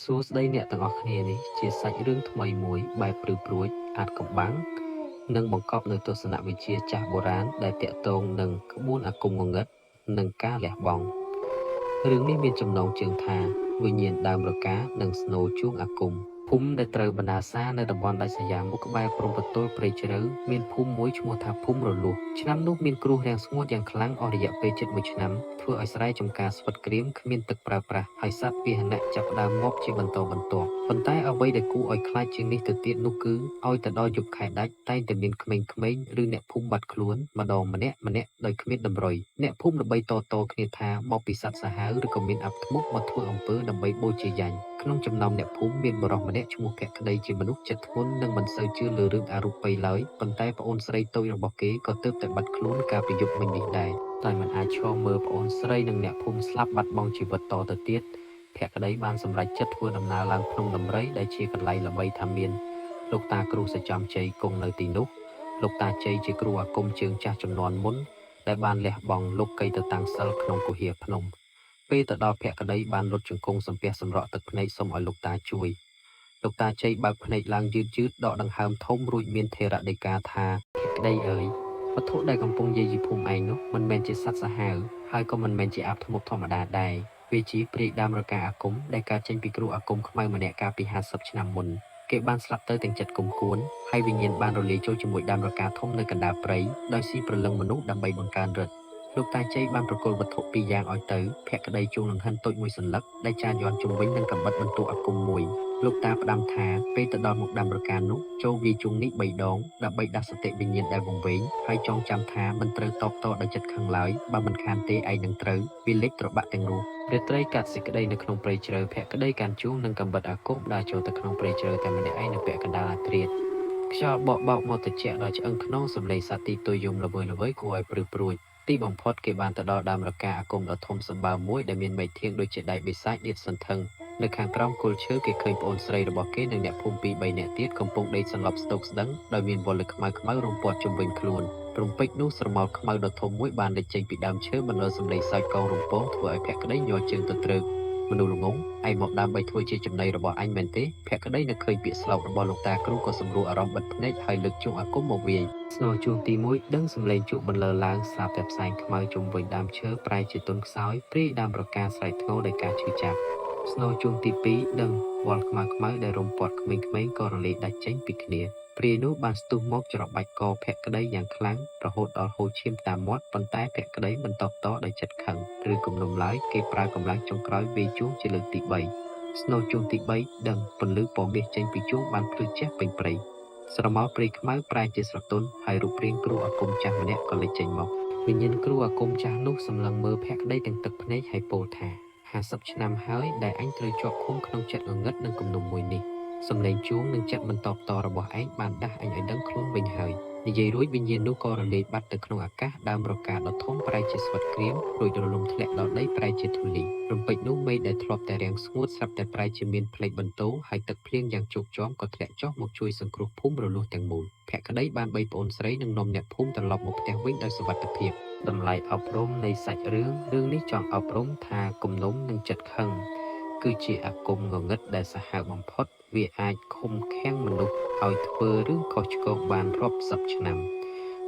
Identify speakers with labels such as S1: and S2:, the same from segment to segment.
S1: សួស្តីអ្នកទាំងអស់គ្នានេះជាសាច់រឿងថ្មីមួយបែបព្រឺព្រួចអាចកំបាំងនិងបង្កប់នូវទស្សនវិជ្ជាចាស់បុរាណដែលតាក់ទងនឹងក្បួនអាគមងងឹតនិងការលះបង់រឿងនេះមានចំណងជើងថាវិញ្ញាណដើមរកានិងស្នូលជួងអាគមភូមិដែលត្រូវបណ្ដាសានៅតំបន់ដាច់ស្រយាលមុខក្បែរព្រំប្រទល់ព្រៃជ្រៅមានភូមិមួយឈ្មោះថាភូមិរលួសឆ្នាំនោះមានគ្រោះរាំងស្ងួតយ៉ាងខ្លាំងអស់រយៈពេលជិត1ឆ្នាំធ្វើឲ្យស្រែចម្ការស្វិតក្រៀមគ្មានទឹកប្រើប្រាស់ហើយសត្វពាហនៈចាប់ផ្ដើមងាប់ជាបន្តបន្ទាប់ប៉ុន្តែអ្វីដែលគួរឲ្យខ្លាចជាងនេះទៅទៀតនោះគឺឲ្យទៅដល់យប់ខែដាច់តែងតែមានក្មេងៗឬអ្នកភូមិបាត់ខ្លួនម្ដងម្នាក់ដោយគ្មានតម្រុយអ្នកភូមិដើម្បីតគ្នាថាមកពីសត្វសាហាវឬក៏មានអាប់ធ្មប់មកធ្វើអំពើដើម្បីបូជាយញ្ញក្នុងចំណោមអ្នកភូមិមានបុរសម្នាក់ឈ្មោះភក្តីជាមនុស្សចិត្តធ្ងន់និងមិនសូវជឿលើរឿងអរូបីឡើយប៉ុន្តែប្អូនស្រីតូចរបស់គេក៏ទើបតែបាត់ខ្លួនកាលពីយប់មិញនេះដែរតែមិនអាចឈរមើលប្អូនស្រីនិងអ្នកភូមិស្លាប់បាត់បង់ជីវិតតទៅទៀតភក្តីបានសម្រេចចិត្តធ្វើដំណើរឡើងភ្នំដំរីដែលជាកន្លែងល្បីថាមានលោកតាគ្រូសច្ចំជ័យគង់នៅទីនោះលោកតាជ័យជាគ្រូអាគមជើងចាស់ចំនួនមុនដែលបានលះបង់លោកកៃទៅតាំងសិលក្នុងគុហាភ្នំពេលទៅដល់ភក្តីបានលុតជង្គង់សំពះសម្រក់ទឹកភ្នែកសុំឲ្យលោកតាជួយលោកតាជ័យបើកភ្នែកឡើងយឺតដកដង្ហើមធំរួចមានថេរដីកាថាភក្តីអើយវត្ថុដែលកំពុងយាយីភូមិឯងនោះមិនមែនជាសត្វសាហាវហើយក៏មិនមែនជាអាបធ្មប់ធម្មតាដែរវាជាព្រាយដើមរកាអាគមដែលកើតចេញពីគ្រូអាគមខ្មៅម្នាក់កាលពី50ឆ្នាំមុនគេបានស្លាប់ទៅទាំងចិត្តគុំគួនហើយវិញ្ញាណបានរលាយចូលជាមួយដើមរកាធំនៅកណ្ដាលព្រៃដោយស៊ីព្រលឹងមនុស្សដើម្បីបង្កើនឫទ្ធិលោកតាជ័យបានប្រគល់វត្ថុពីរយ៉ាងឲ្យទៅភក្តីជួងលង្ហិនតូចមួយសន្លឹកដែលចានយន់ជំវិញនឹងកាំបិតបន្ទោអាគមមួយលោកតាផ្ដាំថាពេលទៅដល់មុខដើមរកានោះចូលវាយជុំនេះ3ដងដើម្បីដាស់សតិវិញ្ញាណដែលវង្វេងហើយចងចាំថាមិនត្រូវតបតដោយចិត្តខឹងឡើយបើមិនខានទេឯងនឹងត្រូវវាលេចត្របាក់ទាំងនោះរាត្រីកាត់សេចក្តីនៅក្នុងព្រៃជ្រៅភក្តីកាន់ជួងនិងកាំបិតអាគមដើរចូលទៅក្នុងព្រៃជ្រៅតែម្នាក់ឯងនៅពាក់កណ្ដាលអាធ្រាត្រខ្យល់បក់បោកមកត្រជាក់ដល់ឆ្អឹងខ្នងសំឡេងសត្វទីទុយយំល្វើយគួរឲ្យព្រឺព្រួចទីបំផុតគេបានទៅដល់ដើមរកាអាគមដ៏ធំសម្បើមមួយដែលមានមែកធៀងដូចជាដៃបិសាចដៀតសន្ធឹងនៅខាងក្រោមគល់ឈើគេឃើញប្អូនស្រីរបស់គេនិងអ្នកភូមិ2 3នាក់ទៀតកំពុងដេកសន្លប់ស្តុកស្ដឹងដោយមានវល្លិខ្មៅរំពាត់ជុំវិញខ្លួនរំពេចនោះស្រមោលខ្មៅដ៏ធំមួយបានលេចចេញពីដើមឈើបន្លឺសំឡេងសើចកងរំពងធ្វើឲ្យភក្តីញ័រជើងទៅត្រឹកមនុស្សល្ងងឯងមកដើម្បីធ្វើជាចំណីរបស់អញមែនទេភក្តីនឹកឃើញពាក្យស្លោករបស់លោកតាគ្រូក៏សម្រួលអារម្មណ៍បិទភ្នែកហើយលើកជង្គង់អាគមមកវាយស្នូលជួងទី1ដឹងសំឡេងជក់បន្លឺឡើងស្រាប់តែផ្សែងខ្មៅជុំវិញដើមឈើប្រែជាទន់ខ្សោយព្រាយដើមរកាស្រែកធ្ងរដោយការឈឺចាប់ស្នូលជួងទី2ដឹងវល់ខ្មៅដែលរំពាត់ក្មេងៗក៏រលាយដាច់ចេញពីគ្នាព្រាយនោះបានស្ទុះមកច្របាច់កភក្តីយ៉ាងខ្លាំងរហូតដល់ហូរឈាមតាមមាត់ប៉ុន្តែភក្តីមិនតបតដោយចិត្តខឹងឬគំនុំឡើយគេប្រើកម្លាំងចុងក្រោយវាយជួងជាលើកទី3ស្នូលជួងទី3ដឹងពន្លឺពណ៌មាសចេញពីជួងបានភ្លឺជះពេញព្រៃស្រមោលព្រៃខ្មៅប្រែជាស្រទន់ហើយរូបរាងគ្រូអាគមចាស់ម្នាក់ក៏លេចចេញមកវិញ្ញាណគ្រូអាគមចាស់នោះសម្លឹងមើលភក្តីទាំងទឹកភ្នែកហើយពោលថា50ឆ្នាំហើយដែលអញត្រូវជាប់ឃុំក្នុងចិត្តងងឹតនឹងគំនុំមួយនេះសំឡេងជួងនិងចិត្តមិនតបតរបស់ឯងបានដាស់អញឲ្យដឹងខ្លួនវិញហើយនិយាយរួចវិញ្ញាណនោះក៏រលាយបាត់ទៅក្នុងអាកាសដើមរកាដ៏ធំប្រែជាស្វិតក្រៀមរួចរលំធ្លាក់ដល់ដីប្រែជាធូលីរំពេចនោះមេឃដែលធ្លាប់តែរាំងស្ងួតស្រាប់តែប្រែជាមានផ្លេកបន្ទោហើយទឹកភ្លៀងយ៉ាងជោគជាំក៏ធ្លាក់ចុះមកជួយសង្គ្រោះភូមិរលួសទាំងមូលភក្តីបានបីប្អូនស្រីនិងនាំអ្នកភូមិត្រឡប់មកផ្ទះវិញដោយសុវត្ថិភាពតម្លៃអប់រំនៃសាច់រឿងនេះចង់អប់រំថាគំនុំនិងចិត្តខឹងគឺជាអាគមងងឹតដែលសាហាវបំផុតវាអាចឃុំឃាំងមនុស្សឲ្យធ្វើរឿងខុសឆ្គងបានរាប់សិបឆ្នាំ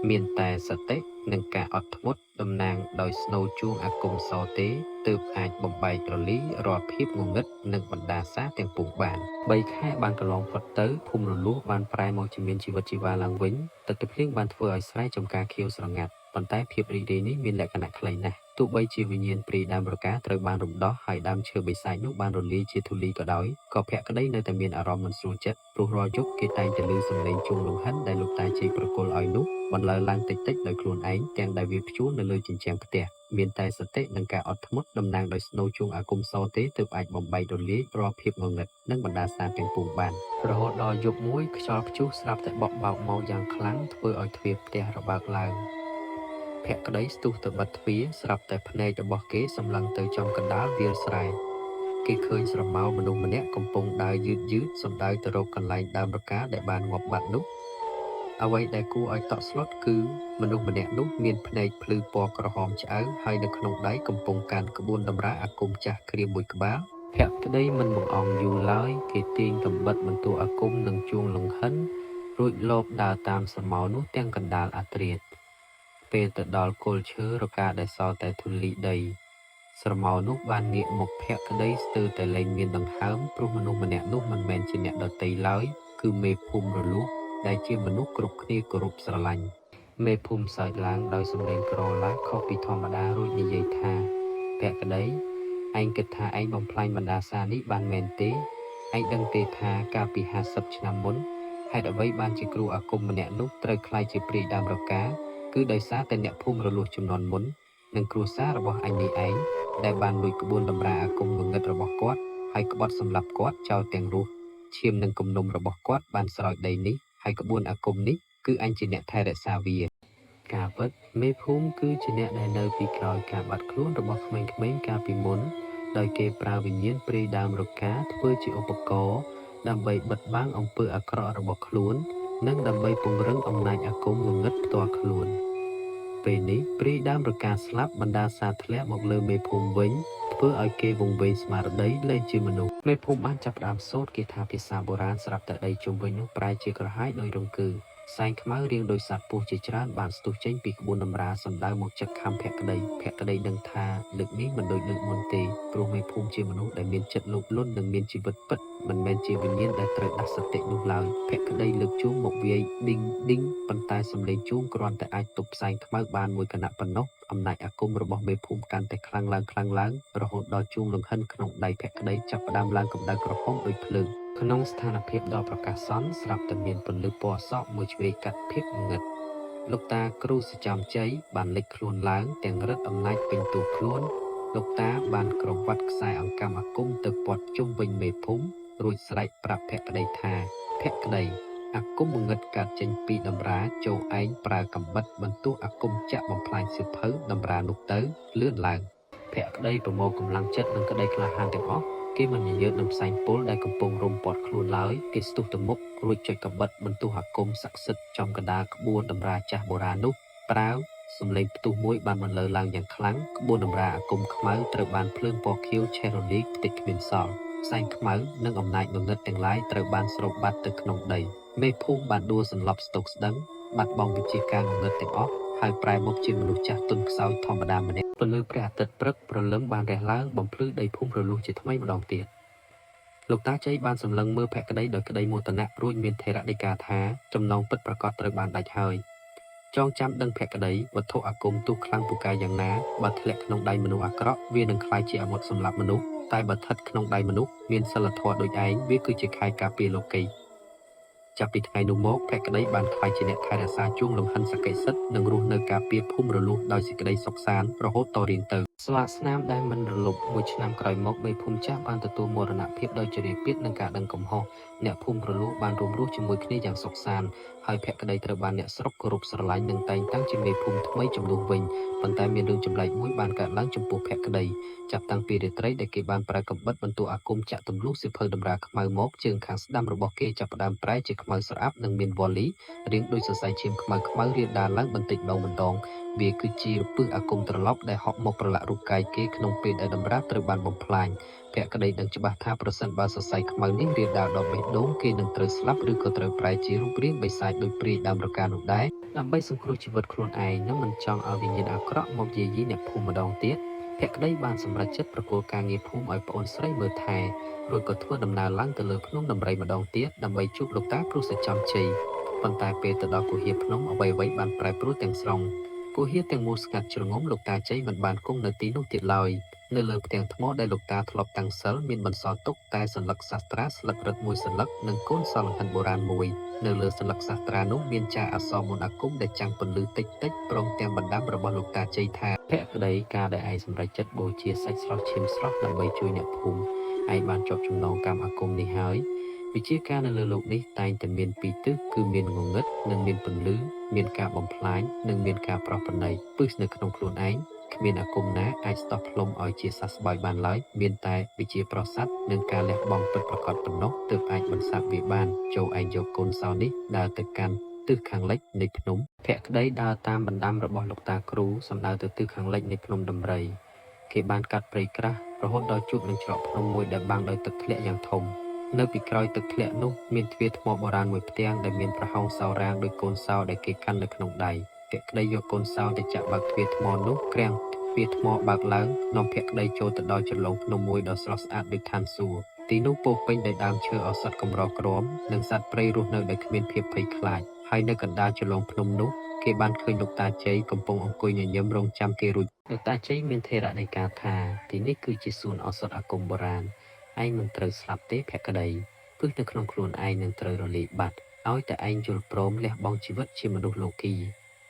S1: មានតែសតិនិងការអត់ធ្មត់តំណាងដោយស្នូលជួងអាគមសទេទើបអាចបំបែករលាយរាល់ភាពងងឹតនិងបណ្ដាសាទាំងពុំបាន3ខែបានកន្លងផុតទៅភូមិរលួសបានប្រែមកជាមានជីវិតជីវ៉ាឡើងវិញទឹកទឹកភ្លៀងបានធ្វើឲ្យស្រែចម្ការខៀវស្រងាត់ប៉ុន្តែភាពរីករាយនេះមានលក្ខណៈខ្លីណាស់ទោះបីជាវិញ្ញាណព្រាយដើមរកាត្រូវបានរំដោះហើយដើមឈើបិសាចនោះបានរលាយជាធូលីក៏ដោយក៏ភក្តីនៅតែមានអារម្មណ៍មិនស្រួលចិត្តព្រោះរាល់យប់គេតែងតែឮសំឡេងជួងលង្ហិនដែលលោកតាជ័យប្រគល់ឲ្យនោះបន្លឺឡើងតិចៗដោយខ្លួនឯងទាំងដែលវាព្យួរនៅលើជញ្ជាំងផ្ទះមានតែសតិនិងការអត់ធ្មត់តំណាងដោយស្នូលជួងអាគមសទេទើបអាចបំបែករលាយរាល់ភាពងងឹតនិងបណ្ដាសាទាំងពួងបានរហូតដល់យប់មួយខ្យល់ព្យុះស្រាប់តែបក់បោកមកយ៉ាងខ្លាំងធ្វើឲ្យទ្វារផ្ទះរបើកឡើងភក្តីស្ទុះទៅបិទទ្វារស្រាប់តែភ្នែករបស់គេសម្លឹងទៅចំកណ្ដាលវាលស្រែគេឃើញស្រមោលមនុស្សម្នាក់កំពុងដើរយឺតសំដៅទៅរកកន្លែងដើមរកាដែលបានងាប់បាត់នោះអ្វីដែលគួរឲ្យតក់ស្លុតគឺមនុស្សម្នាក់នោះមានភ្នែកភ្លឺពណ៌ក្រហមឆ្អៅហើយនៅក្នុងដៃកំពុងកាន់ក្បួនតម្រាអាគមចាស់ក្រៀមមួយក្បាល ភក្តីមិនបង្អង់យូរឡើយគេទាញកំបិតបន្ទោះអាគមនឹងជួងលង្ហិនរួចលបដើរតាមស្រមោលនោះទាំងកណ្ដាលអាត្រៀតពេលទៅដល់គល់ឈើរកាដែលសល់តែធូលីដីស្រមោលនោះបានងាកមកភក្តីស្ទើរតែលែងមានដង្ហើមព្រោះមនុស្សម្នាក់នោះមិនមែនជាអ្នកដទៃឡើយគឺមេភូមិរលួសដែលជាមនុស្សគ្រប់គ្នាគោរពស្រឡាញ់មេភូមិសើចឡើងដោយសំឡេងក្រឡាខុសពីធម្មតារួចនិយាយថាភក្តីឯងគិតថាឯងបំផ្លាញបណ្ដាសានេះបានមែនទេឯងដឹងទេថាកាលពី50ឆ្នាំមុនហេតុអ្វីបានជាគ្រូអាគមម្នាក់នោះត្រូវក្លាយជាព្រាយដើមរកាគឺដោយសារតែអ្នកភូមិរលួសជំនាន់មុននិងគ្រួសាររបស់អញនេះឯងដែលបានលួចក្បួនតម្រាអាគមងងឹតរបស់គាត់ហើយក្បត់សម្លាប់គាត់ចោលទាំងរស់ឈាមនិងគំនុំរបស់គាត់បានស្រោចដីនេះហើយក្បួនអាគមនេះគឺអញជាអ្នកថែរក្សាវាការពិតមេភូមិគឺជាអ្នកដែលនៅពីក្រោយការបាត់ខ្លួនរបស់ក្មេងៗកាលពីមុនដោយគេប្រើវិញ្ញាណព្រាយដើមរកាធ្វើជាឧបករណ៍ដើម្បីបិទបាំងអំពើអាក្រក់របស់ខ្លួននិងដើម្បីពង្រឹងអំណាចអាគមងងឹតផ្ទាល់ខ្លួនពេលនេះព្រាយដើមរកាស្លាប់បណ្ដាសាធ្លាក់មកលើមេភូមិវិញធ្វើឲ្យគេវង្វេងស្មារតីលែងជាមនុស្សមេភូមិបានចាប់ផ្ដើមសូត្រគាថាភាសាបុរាណស្រាប់តែដីជុំវិញនោះប្រែជាក្រហាយដោយរង្គើសែងខ្មៅរាងដោយសត្វពស់ជាច្រើនបានស្ទុះចេញពីក្បួនតម្រាសំដៅមកចឹកខំភក្តីដឹងថាលើកនេះមិនដូចលើកមុនទេព្រោះមេភូមិជាមនុស្សដែលមានចិត្តលោភលន់និងមានជីវិតពិតមិនមែនជាវិញ្ញាណដែលត្រូវដាស់សតិនោះឡើយភក្តីលើកជួងមកវាយឌីងឌីងប៉ុន្តែសំឡេងជួងគ្រាន់តែអាចទប់ផ្សែងខ្មៅបានមួយគណៈប៉ុណ្ណោះអំណាចអាគមរបស់មេភូមិកាន់តែខ្លាំងឡើងរហូតដល់ជួងលង្ហិនក្នុងដៃភក្តីចាប់ផ្ដើមឡើងកម្ដៅក្រហមដូចភ្លើងក្នុងស្ថានភាពដ៏ប្រកាសសន្នស្រាប់តែមានពន្លឺពណ៌សក់មួយជ្វេកាត់ភាពងឹតលោកតាគ្រូសចំជ័យបានលេចខ្លួនឡើងទាំងរិទ្ធអំណាចពេញទូខ្លួនលោកតាបានក្រវ៉ាត់ខ្សែអង្កាំអាគមទៅព័ទ្ធជុំវិញមេភូមិរួចស្រែកប្រាប់ភក្តីថាភក្តីអាគមងងឹតកាត់ចេញពីតម្រាចូលឯងប្រើកំបិតបន្ទោះអាគមចាក់បំផ្លាញសៀវភៅតម្រានោះទៅលឿនឡើងភក្តីប្រមូលកម្លាំងចិត្តនិងក្តីក្លាហានទាំងអស់គេមិនញញើតនឹងផ្សែងពុលដែលកំពុងរុំព័ទ្ធខ្លួនឡើយគេស្ទុះទៅមុខរួចចុចកបិតបន្ទោះអាគមស័ក្តិសិទ្ធិចំកណ្ដាលក្បួនតម្រាចាស់បុរាណនោះប្រាវសំឡេងផ្ទុះមួយបានបន្លឺឡើងយ៉ាងខ្លាំងក្បួនតម្រាអាគមខ្មៅត្រូវបានភ្លើងពណ៌ខៀវឆេរ៉ូលីកតិចគ្មានសល់ផ្សែងខ្មៅនិងអំណាចងងឹតទាំងឡាយត្រូវបានស្រូបបាត់ទៅក្នុងដីមេភូមិបានដួលសន្លប់ស្តុកស្ដឹងបាត់បង់វិជាការងងឹតទាំងអស់ហើយប្រែមកជាមនុស្សចាស់ទន់ខ្សោយធម្មតាម្នាក់ពន្លឺព្រះអាទិត្យព្រឹកព្រលឹមបានរះឡើងបំភ្លឺដីភូមិរលួសជាថ្មីម្ដងទៀតលោកតាជ័យបានសម្លឹងមើលភក្តីដោយក្តីមោទនៈរួចមានថេរដីកាថាចំណងពិតប្រាកដត្រូវបានដាច់ហើយចងចាំដឹងភក្តីវត្ថុអាគមទោះខ្លាំងពូកែយ៉ាងណាបើធ្លាក់ក្នុងដៃមនុស្សអាក្រក់វានឹងក្លាយជាអាវុធសម្លាប់មនុស្សតែបើស្ថិតក្នុងដៃមនុស្សមានសិលធម៌ដូចឯងវាគឺជាខែលការពារលោកីចាប់ពីថ្ងៃនោះមកភក្តីបានក្លាយជាអ្នកថែរក្សាជួងលំហិនសក្តិសិទ្ធិនិងរស់នៅការពារភូមិរលួសដោយសេចក្តីសុខសាន្តរហូតតរៀងទៅស្លាកស្នាមដែលមិនរលប់មួយឆ្នាំក្រោយមកមេភូមិចាស់បានទទួលមរណភាពដោយជរាពាធនិងការដឹងកំហុសអ្នកភូមិរលួសបានរួមរស់ជាមួយគ្នាយ៉ាងសុខសាន្តហើយភក្តីត្រូវបានអ្នកស្រុកគោរពស្រឡាញ់និងតែងតាំងជាមេភូមិថ្មីជំនួសវិញប៉ុន្តែមានរឿងចម្លែកមួយបានកើតឡើងចំពោះភក្តីចាប់តាំងពីរាត្រីដែលគេបានប្រើកំបិតបន្ទោះអាគមចាក់ទម្លុះសៀវភៅតម្រាខ្មៅមកជើងខាងស្ដាំរបស់គេចាប់ផ្ដើមប្រែជាខ្មៅស្រអាប់និងមានវ៉លលីរាងដូចសរសៃឈាមខ្មៅរាលដាលឡើងបន្តិចម្ដងវាគឺជារពឹសអាគមត្រឡប់ដែលហក់មកប្រឡាក់រូបកាយគេក្នុងពេលដែលតម្រាត្រូវបានបំផ្លាញភក្តីដឹងច្បាស់ថាប្រសិនបើសរសៃខ្មៅនេះរាលដាលដល់បេះដូងគេនឹងត្រូវស្លាប់ឬក៏ត្រូវប្រែជារូបរាងបិសាចដោយព្រាយដើមរកានោះដែរដើម្បីសង្គ្រោះជីវិតខ្លួនឯងនិងមិនចង់ឲ្យវិញ្ញាណអាក្រក់មកយាយីអ្នកភូមិម្ដងទៀតភក្តីបានសម្រេចចិត្តប្រគល់ការងារភូមិឲ្យប្អូនស្រីមើលថែរួចក៏ធ្វើដំណើរឡើងទៅលើភ្នំដំរីម្ដងទៀតដើម្បីជួបលោកតាគ្រូសចំជ័យប៉ុន្តែពេលទៅដល់គុហាភ្នំអ្វីៗបានប្រែប្រួលទាំងស្រុងគុហាទាំងមូលស្ងាត់ជ្រងំលោកតាជ័យមិនបានគង់នៅទីនោះទៀតឡើយនៅលើផ្ទាំងថ្មដែលលោកតាធ្លាប់តាំងសិលមានបន្សល់ទុកតែសន្លឹកសាស្ត្រាស្លឹករឹតមួយសន្លឹកនិងកូនសល្ហិនបុរាណមួយនៅលើសន្លឹកសាស្ត្រានោះមានចាអក្សរមន្តអាគមដែលចាំងពន្លឺតិចព្រមទាំងបណ្ដាំរបស់លោកតាជ័យថាភក្តីការដែលឯងសម្រេចចិត្តបូជាសាច់ស្រស់ឈាមស្រស់ដើម្បីជួយអ្នកភូមិឯងបានជាប់ចំណងកម្មអាគមនេះហើយវិជាការនៅលើโลกនេះតែងតែមានពីរទិសគឺមានងងឹតនិងមានពន្លឺមានការបំផ្លាញនិងមានការប្រោសប្រណីពឹសនៅក្នុងខ្លួនឯងគ្មានអាគមណាអាចស្ដោះផ្លុំឲ្យជាសះស្បើយបានឡើយមានតែវិជាប្រសាទនិងការលះបង់ពិតប្រាកដប៉ុណ្ណោះទើបអាចបន្សាបវាបានចូលឯងយកកូនសោនេះដើរទៅកាន់ទិសខាងលិចនៃភ្នំភក្តីដើរតាមបណ្ដាំរបស់លោកតាគ្រូសំដៅទៅទិសខាងលិចនៃភ្នំដំរីគេបានកាត់ព្រៃក្រាស់ រហូតដល់ជួបនឹងច្រកភ្នំមួយដែលបាំងដោយទឹកធ្លាក់យ៉ាងធំនៅពីក្រោយទឹកធ្លាក់នោះមានទ្វារថ្មបុរាណមួយផ្ទាំងដែលមានប្រហោងសោរាងដោយកូនសោដែលគេកាន់នៅក្នុងដៃភក្តីយកកូនសោទៅចាក់បើកទ្វារថ្មនោះក្រាំងទ្វារថ្មបើកឡើងនាំភក្តីចូលទៅដល់ជ្រលងភ្នំមួយដ៏ស្រស់ស្អាតដូចឋានសួគ៌ទីនោះពោរពេញដោយដើមឈើឱសថកម្រក្រមនិងសត្វព្រៃរស់នៅដោយគ្មានភាពភ័យខ្លាចហើយនៅកណ្ដាលជ្រលងភ្នំនោះគេបានឃើញលោកតាជ័យកំពុងអង្គុយញញឹមរងចាំគេរួចលោកតាជ័យមានថេរដីកាថាទីនេះគឺជាសួនឱសថអាគមបុរាណឯងមិនត្រូវស្លាប់ទេភក្តីគឺនៅក្នុងខ្លួនឯងនឹងត្រូវរលាយបាត់ឲ្យតែឯងយល់ព្រមលះបង់ជីវិតជាមនុស្សលោកី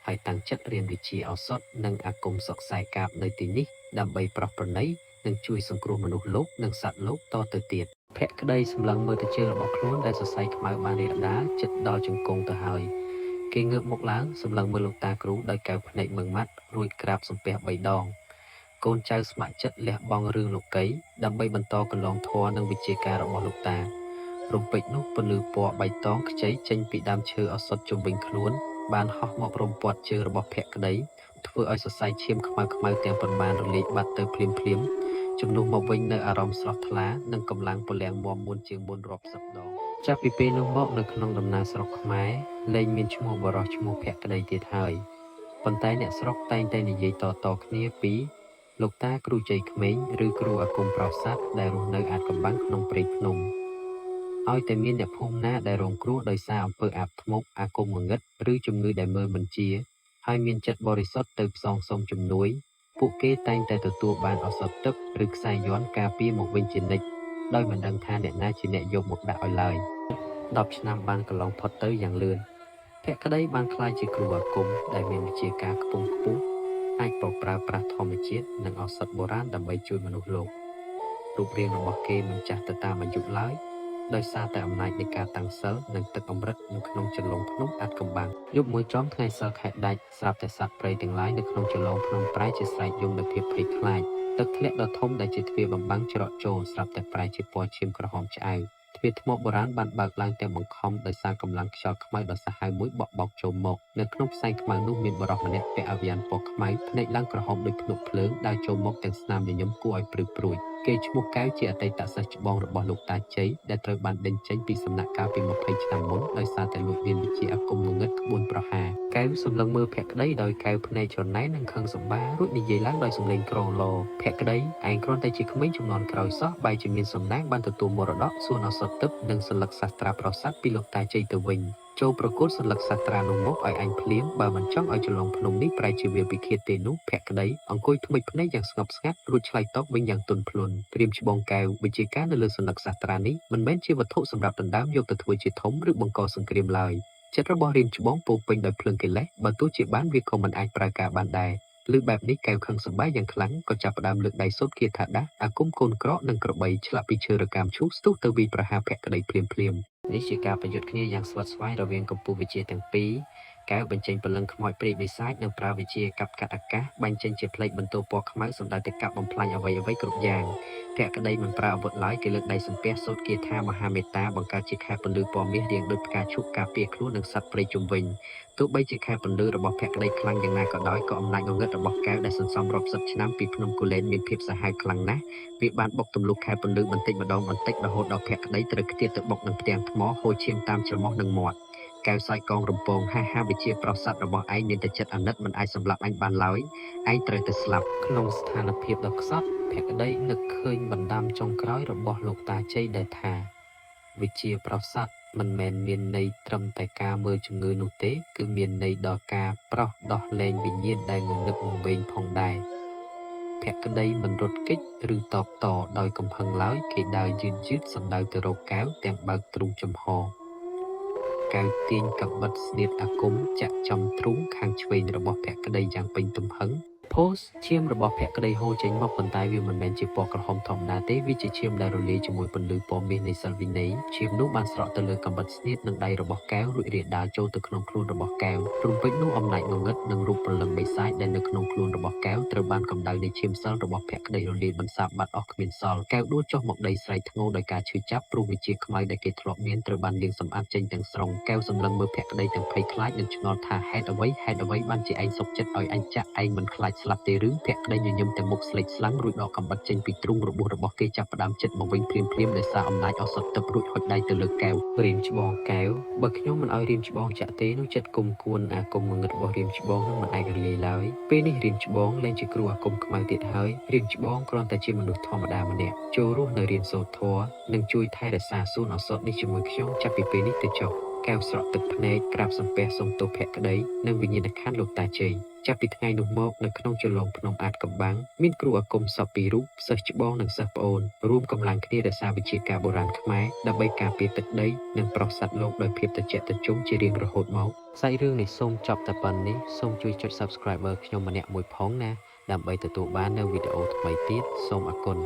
S1: ហើយតាំងចិត្តរៀនវិជ្ជាឱសថនិងអាគមសុខខ្សែកាបនៅទីនេះដើម្បីប្រោះប្រណីនិងជួយសង្គ្រោះមនុស្សលោកនិងសត្វលោកតទៅទៀតភក្តីសម្លឹងមើលទៅជើងរបស់ខ្លួនដែលសរសៃខ្មៅបានរាលដាលជិតដល់ជង្គង់ទៅហើយគេងើបមុខឡើងសម្លឹងមើលលោកតាគ្រូដោយកែវភ្នែកមើងម៉ាត់រួចក្រាបសំពះ3 ដងកូនចៅស្ម័គ្រចិត្តលះបង់រឿងលោកីដើម្បីបន្តកន្លងធម៌និងវិជ្ជាការរបស់លោកតារំពេចនោះពន្លឺពណ៌បៃតងខ្ចីចេញពីដើមឈើឱសថជុំវិញខ្លួនបានហោះមករំពាត់ជើងរបស់ភក្តីធ្វើឲ្យសរសៃឈាមខ្មៅទាំងប៉ុន្មានរលាយបាត់ទៅភ្លាមជំនួសមកវិញនៅអារម្មណ៍ស្រស់ថ្លានិងកម្លាំងពលំមាំមួនជាងមុនរាប់សិបដងចាប់ពីពេលនោះមកនៅក្នុងដំណើរស្រុកខ្មែរលែងមានឈ្មោះបរោះឈ្មោះភក្តីទៀតហើយប៉ុន្តែអ្នកស្រុកតែងតែនិយាយតគ្នាពីលោកតាគ្រូជ័យក្មេងឬគ្រូអាគមប្រោសស័កដែលរស់នៅអាថ៌កំបាំងក្នុងព្រៃភ្នំឲ្យតែមានអ្នកភូមិណាដែលរងគ្រោះដោយសារអំពើអាបធ្មប់អាគមងងឹតឬជំងឺដែលមើលមិនជាហើយមានចិត្តបរិសុទ្ធទៅផ្សងសុំជំនួយពួកគេតែងតែទទួលបានឱសថទឹកឬខ្សែយ័ន្តការពារមកវិញជានិច្ចដោយមិនដឹងថាអ្នកណាជាអ្នកយកមកដាក់ឲ្យឡើយ10 ឆ្នាំបានកន្លងផុតទៅយ៉ាងលឿនភក្តីបានក្លាយជាគ្រូអាគមដែលមានវិជ្ជាការខ្ពង់ខ្ពស់អាចប្រើប្រាស់ធម្មជាតិនិងឱសថបុរាណដើម្បីជួយមនុស្សលោករូបរាងរបស់គេមិនចាស់ទៅតាមអាយុឡើយដោយសារតែអំណាចនៃការតាំងសិលនិងទឹកអម្រឹតនៅក្នុងជ្រលងភ្នំអាថ៌កំបាំងយប់មួយចំថ្ងៃសិលខែដាច់ស្រាប់តែសត្វព្រៃទាំងឡាយនៅក្នុងជ្រលងភ្នំប្រែជាស្រែកយំដោយភាពភ័យខ្លាចទឹកធ្លាក់ដ៏ធំដែលជាទ្វារបំបាំងច្រកចូលស្រាប់តែប្រែជាពណ៌ឈាមក្រហមឆ្អៅទ្វារថ្មបុរាណបានបើកឡើងទាំងបង្ខំដោយសារកម្លាំងខ្យល់ខ្មៅដ៏សាហាវមួយបក់បោកចូលមកនៅក្នុងផ្សែងខ្មៅនោះមានបុរសម្នាក់ពាក់អាវ៉ាន់ពណ៌ខ្មៅភ្នែកឡើងក្រហមដូចភ្នក់ភ្លើងដើរចូលមកទាំងស្នាមញញឹមគួរឲ្យព្រឺព្រួយគេឈ្មោះកែវជាអតីតសិស្សច្បងរបស់លោកតាជ័យដែលត្រូវបានដេញចេញពីសំណាក់កាលពី20 ឆ្នាំមុនដោយសារតែលោករៀនវិជ្ជាអាគមងងឹតក្បួនប្រហារកែវសម្លឹងមើលភក្តីដោយកែវភ្នែកច្រណែននិងខឹងសម្បារួចនិយាយឡើងដោយសំឡេងក្រឡភក្តីឯងគ្រាន់តែជាក្មេងជំនាន់ក្រោយសោះបែរជាមានសំណាងបានទទួលមរតកសួនឱសថទឹកនិងសន្លឹកសាស្ត្រាប្រសាទពីលោកតាជ័យទៅវិញចូលប្រកួតសន្លឹកសាស្ត្រានោះមកឲ្យអញភ្លាមបើមិនចង់ឲ្យច្រឡងភ្នំនេះប្រែជាវាលពិឃាតទេនោះភក្តីអង្គុយធ្មេចភ្នែកយ៉ាងស្ងប់ស្ងាត់រួចឆ្លើយតបវិញយ៉ាងទន់ភ្លន់ព្រាមច្បងកែវវិជ្ជាការនៅលើសន្លឹកសាស្ត្រានេះមិនមែនជាវត្ថុសម្រាប់ដណ្ដើមយកទៅធ្វើជាធំឬបង្កសង្គ្រាមឡើយចិត្តរបស់រៀមច្បងពោពេញដោយភ្លើងកិលេសបើទោះជាបានវាក៏មិនអាចប្រើការបានដែរលើបែបនេះកែវខឹងសម្បាយយ៉ាងខ្លាំងក៏ចាប់ផ្ដើមលើកដៃសូត្រគាថាដាស់អាគមកូនក្រកនិងក្របីឆ្លាក់ពីឈើរកាមឈូសស្ទុះទៅវាយប្រហារភក្តីភ្លាមនេះជាការប្រយុទ្ធគ្នាយ៉ាងស្វិតស្វាញរវាងកម្ពុជាវិជាទាំងពីរកែវបញ្ចេញព្រលឹងខ្មោចព្រាយបិសាចនិងប្រើវិជាកាប់កាត់អាកាសបាញ់ចេញជាផ្លេកបន្ទោពណ៌ខ្មៅសម្ដៅទៅកាប់បំផ្លាញអ្វីគ្រប់យ៉ាងភក្តីមិនប្រើអាវុធឡើយគេលើកដៃសំពះសូត្រគាថាមហាមេត្តាបង្កើតជាខែពន្លឺពណ៌មាសរាងដូចផ្កាឈូកការពារខ្លួននិងសត្វព្រៃជុំវិញទោះបីជាខែពន្លឺរបស់ភក្តីខ្លាំងយ៉ាងណាក៏ដោយក៏អំណាចងងឹតរបស់កែវដែលសន្សំរាប់សិបឆ្នាំពីភ្នំគូលែនមានភាពសាហាវខ្លាំងណាស់វាបានបុកទម្លុះខែពន្លឺបន្តិចម្ដងរហូតដល់ភក្តីត្រូវខ្ទាតទៅបុកនឹងផ្ទាំងថ្មហូរឈាមតាមច្រមុះនិងមាត់កែវសើចកងរំពងហាវិជាប្រសាទរបស់ឯងមានតែចិត្តអាណិតមិនអាចសម្លាប់អញបានឡើយឯងត្រូវតែស្លាប់ក្នុងស្ថានភាពដ៏ខ្សត់ភក្តីនឹកឃើញបណ្ដាំចុងក្រោយរបស់លោកតាជ័យដែលថាវិជាប្រសាទមិនមែនមានន័យត្រឹមតែការមើលជំងឺនោះទេគឺមានន័យដល់ការប្រោះដោះលែងវិញ្ញាណដែលងងឹតវង្វេងផងដែរភក្តីមិនរត់គេចឬតបតដោយកំហឹងឡើយគេដើរយឺតសំដៅទៅរកកែវទាំងបើកទ្រូងចំហកែវទាញកបិតស្នៀតអាគមចាក់ចំទ្រូងខាងឆ្វេងរបស់ភក្តីយ៉ាងពេញទំហឹងផូសឈាមរបស់ភក្តីហូរចេញមកប៉ុន្តែវាមិនមែនជាពណ៌ក្រហមធម្មតាទេវាជាឈាមដែលរលាយជាមួយពន្លឺពណ៌មាសនៃសិលវិន័យឈាមនោះបានស្រក់ទៅលើកាំបិតស្នៀតនិងដៃរបស់កែវរួចរាលដាលចូលទៅក្នុងខ្លួនរបស់កែវរំពេចនោះអំណាចងងឹតនិងរូបព្រលឹងបិសាចដែលនៅក្នុងខ្លួនរបស់កែវត្រូវបានកម្ដៅនៃឈាមសិលរបស់ភក្តីរលាយបន្សាបបាត់អស់គ្មានសល់កែវដួលចុះមកដីស្រែកធ្ងោដោយការឈឺចាប់ព្រោះវិជាខ្មៅដែលគេធ្លាប់មានត្រូវបានលាងសម្អាតចេញទាំងស្រុងកែវសម្លឹងមើលភក្តីទាំងភ័យខ្លាចនិងឆ្ងល់ថាហេតុអ្វីបានជាឯងសុកចិត្តឲ្យអញចាក់ឯងមិនខ្លាច ស្លាប់ទេឬភក្តីញញឹមទាំងមុខស្លេកស្លាំងរួចដកកំបិតចេញពីទ្រូងរបួសរបស់គេចាប់ផ្ដើមចិត្តមកវិញភ្លាមៗដោយសារអំណាចអសត់ទឹករួចហុចដៃទៅលើកែវរៀមច្បងកែវបើខ្ញុំមិនឲ្យរៀមច្បងចាក់ទេនោះចិត្តគុំគួនអាគមងឹតរបស់រៀមច្បងនឹងមិនអាចរលាយឡើយពេលនេះរៀមច្បងលែងជាគ្រូអាគមខ្មៅទៀតហើយរៀមច្បងគ្រាន់តែជាមនុស្សធម្មតាម្នាក់ចូលរស់នៅរៀនសូត្រធម៌និងជួយថែរក្សាសួនឱសថនេះជាមួយខ្ញុំចាប់ពីពេលនេះទៅចុះកែវស្រក់ទឹកភ្នែកក្រាបសំពះសូមទោសភក្តីនិងវិញ្ញាណក្ខន្ធលោកតាជ័យចាប់ពីថ្ងៃនោះមកនៅក្នុងជលងភ្នំអាតកំបាំងមានគ្រូអាគមសពពីររូបសិស្សច្បងនិងសិស្សប្អូនរួមកម្លាំងគ្នារក្សាវិជាការបុរាណខ្មែរដើម្បីការពារទឹកដីនិងប្រោសសត្វលោកដោយភាពត្រជាក់ត្រជុំជារៀងរហូតមកសាច់រឿងនេះសូមចប់តែប៉ុណ្្នេះសូមជួយចុច Subscriber ខ្ញុំម្នាក់មួយផងណាដើម្បីទទួលបាននូវវីដេអូថ្មីទៀតសូមអរគុណ